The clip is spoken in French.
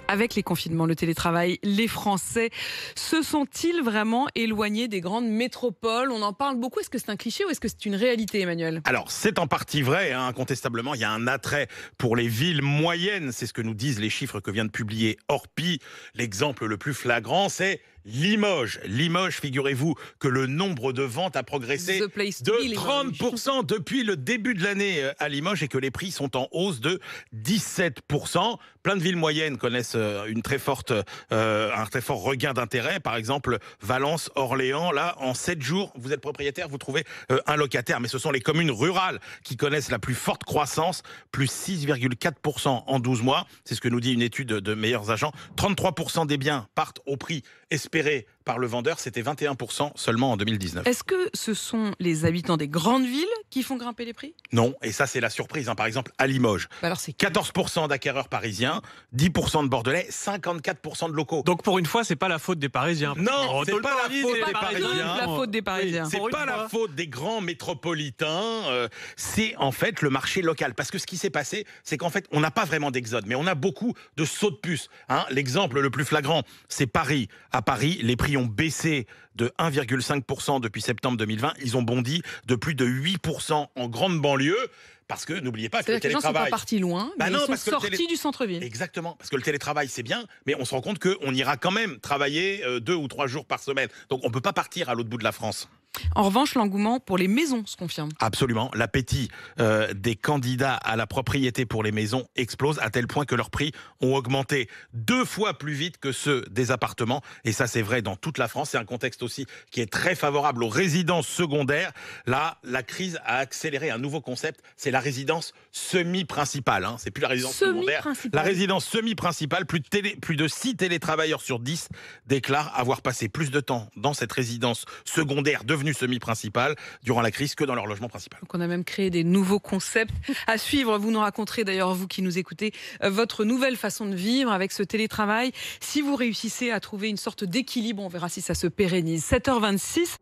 Avec les confinements, le télétravail, les Français se sont-ils vraiment éloignés des grandes métropoles? On en parle beaucoup. Est-ce que c'est un cliché ou est-ce que c'est une réalité, Emmanuel? Alors, c'est en partie vrai, incontestablement. Il y a un attrait pour les villes moyennes. C'est ce que nous disent les chiffres que vient de publier Orpi. L'exemple le plus flagrant, c'est Limoges. Limoges, figurez-vous que le nombre de ventes a progressé de 30% depuis le début de l'année à Limoges et que les prix sont en hausse de 17%. Plein de villes moyennes connaissent un très fort regain d'intérêt. Par exemple, Valence, Orléans. Là, en 7 jours, vous êtes propriétaire, vous trouvez un locataire. Mais ce sont les communes rurales qui connaissent la plus forte croissance, plus 6,4% en 12 mois. C'est ce que nous dit une étude de Meilleurs Agents. 33% des biens partent au prix espéré par le vendeur, c'était 21% seulement en 2019. Est-ce que ce sont les habitants des grandes villes qui font grimper les prix? Non, et ça c'est la surprise. Par exemple, à Limoges, alors c'est 14% d'acquéreurs parisiens, 10% de Bordelais, 54% de locaux. Donc pour une fois, c'est pas la faute des Parisiens. Non, c'est pas la faute des Parisiens. La faute des Parisiens. C'est pas la faute des grands métropolitains. C'est en fait le marché local. Parce que ce qui s'est passé, c'est qu'en fait, on n'a pas vraiment d'exode, mais on a beaucoup de sauts de puce. L'exemple le plus flagrant, c'est Paris. À Paris, les prix ont baissé de 1,5% depuis septembre 2020. Ils ont bondi de plus de 8% en grande banlieue. Parce que n'oubliez pas que le télétravail... Les gens ne sont pas partis loin, mais ils sont sortis du centre-ville. Exactement, parce que le télétravail c'est bien, mais on se rend compte qu'on ira quand même travailler 2 ou 3 jours par semaine. Donc on ne peut pas partir à l'autre bout de la France. En revanche, l'engouement pour les maisons se confirme. Absolument. L'appétit des candidats à la propriété pour les maisons explose à tel point que leurs prix ont augmenté 2 fois plus vite que ceux des appartements. Et ça, c'est vrai dans toute la France. C'est un contexte aussi qui est très favorable aux résidences secondaires. Là, la crise a accéléré un nouveau concept. C'est la résidence semi-principale. C'est plus la résidence secondaire. La résidence semi-principale. Plus de 6 télétravailleurs sur 10 déclarent avoir passé plus de temps dans cette résidence secondaire devenue semi-principale durant la crise que dans leur logement principal. Donc on a même créé des nouveaux concepts à suivre. Vous nous raconterez d'ailleurs, vous qui nous écoutez, votre nouvelle façon de vivre avec ce télétravail. Si vous réussissez à trouver une sorte d'équilibre, on verra si ça se pérennise. 7h26.